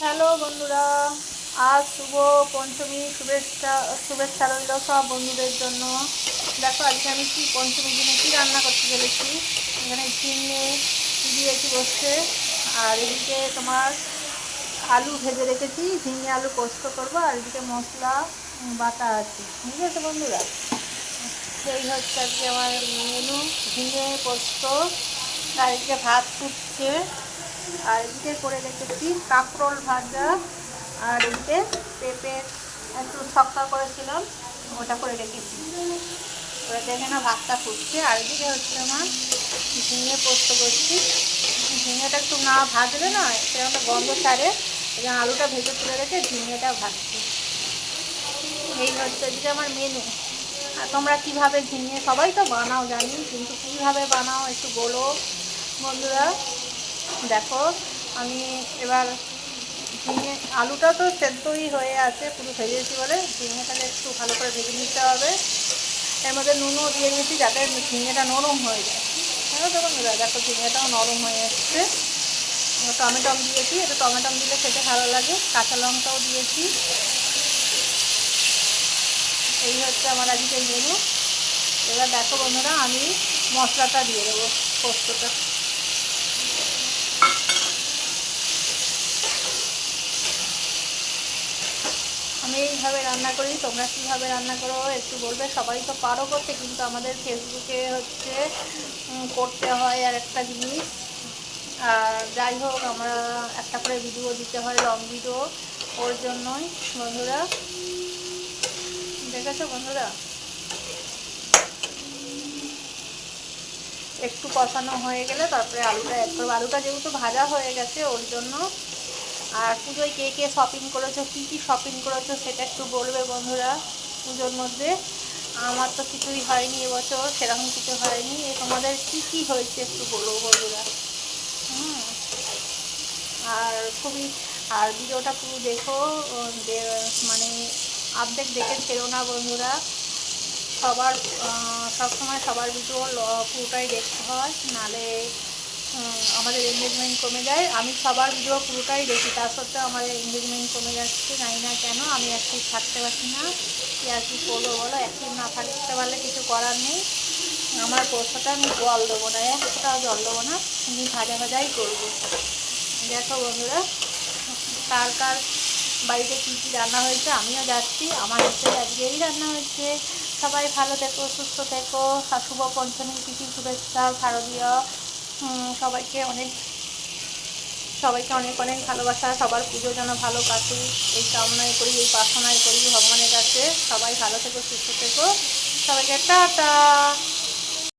Hello বন্ধুরা, আজ শুভ পঞ্চমী। শুভেচ্ছা রইল সব বন্ধুদের জন্য। দেখো আজকে আমি কি পঞ্চমীর দিনে কী রান্না করতে চলেছি। এখানে ঝিঙে দিয়েছি বসতে, আর এদিকে তোমার আলু ভেজে রেখেছি, ঝিঙে আলু পোস্ত করবো, আর এদিকে মশলা বাটা আছে, বুঝেছো বন্ধুরা। সেই হচ্ছে আজকে আমার মেনু, ঝিঙে পোস্ত। আর এদিকে ভাত ফুটছে, আর এদিকে করে রেখেছি কাঁকরোল ভাজা, আর এদিকে পেঁপে একটু ছক্কা করেছিলাম, ওটা করে রেখেছি। ওটা দেখে না ভাতটা ফুটছে। আর এদিকে হচ্ছে আমার ঝিঙে পোস্ত করছি। ঝিঙেটা একটু না ভাজলে না সেরকম একটা গন্ধ ছাড়ে, এবং আলুটা ভেজে তুলে রেখে ঝিঙেটা ভাজছি। এই হচ্ছে এদিকে আমার মেনু। আর তোমরা কীভাবে ঝিঙে, সবাই তো বানাও জানি, কিন্তু কীভাবে বানাও একটু বলো বন্ধুরা। দেখো আমি এবার ঝিঙে, আলুটা তো সেদ্ধই হয়ে আছে, পুরো ভেজেছি বলে ঝিঙেটাকে একটু ভালো করে ভেজে নিতে হবে। এর মধ্যে নুনও দিয়ে দিয়েছি যাতে ঝিঙেটা নরম হয়ে যায়। হ্যাঁ তো বন্ধুরা দেখো ঝিঙেটাও নরম হয়ে এসছে। টমেটম দিয়েছি, এটা টমেটম দিলে খেতে ভালো লাগে, কাঁচা লঙ্কাও দিয়েছি। এই হচ্ছে আমার আজকের মেনু। এবার দেখো বন্ধুরা আমি মশলাটা দিয়ে দেবো, পোস্তটা। আমি এইভাবে রান্না করি, তোমরা কীভাবে রান্না করো একটু বলবে। সবাই তো পারো করতে, কিন্তু আমাদের ফেসবুকে হচ্ছে করতে হয় আর একটা জিনিস। আর যাই হোক, আমরা একটা করে ভিডিও দিতে হয়, লং ভিডিও, ওর জন্যই বন্ধুরা। দেখেছো বন্ধুরা, একটু কষানো হয়ে গেলে তারপরে আলুটা অ্যাড করবো। আলুটা যেহেতু ভাজা হয়ে গেছে ওর জন্য। আর পুজোয় কে কে শপিং করেছো, কী কী শপিং করেছো সেটা একটু বলবে বন্ধুরা পুজোর মধ্যে। আমার তো কিছুই হয়নি এবছর, সেরকম কিছু হয়নি। তোমাদের কী কী হয়েছে একটু বলো বন্ধুরা। আর খুবই, আর ভিডিওটা পুরো দেখো, মানে অর্ধেক দেখে ছেড়ো না বন্ধুরা। সবার সবসময় সবার ভিডিও পুরোটাই দেখতে হয়, নাহলে আমাদের এনগেজমেন্ট কমে যায়। আমি সবার ভিডিও পুরোটাই দেখি, তার সত্ত্বেও আমার এনগেজমেন্ট কমে যাচ্ছে, জানি না কেন। আমি অ্যাক্টিভ থাকতে পারছি না, কি আর কি করবো বলো। অ্যাক্টিভ না থাকতে পারলে কিছু করার নেই। আমার পোস্তটা আমি জল দেবো না, এক ফোঁটাও জল দেবো না, আমি ভাজা ভাজাই করবো। দেখো বন্ধুরা, কার কার বাড়িতে কী কী রান্না হয়েছে আমিও যাচ্ছি, আমার হচ্ছে আজকে এই রান্না হয়েছে। সবাই ভালো থেকো, সুস্থ থেকো। শুভ পঞ্চমীর প্রীতি শুভেচ্ছা শারদীয়। সবাইকে অনেক সবাইকে অনেক অনেক ভালোবাসা। সবার পুজো যেন ভালো কাটুক এই কামনাই করি, এই প্রার্থনাই করি ভগবানের কাছে। সবাই ভালো থেকো, সুস্থ থেকো। সবাইকে টাটা।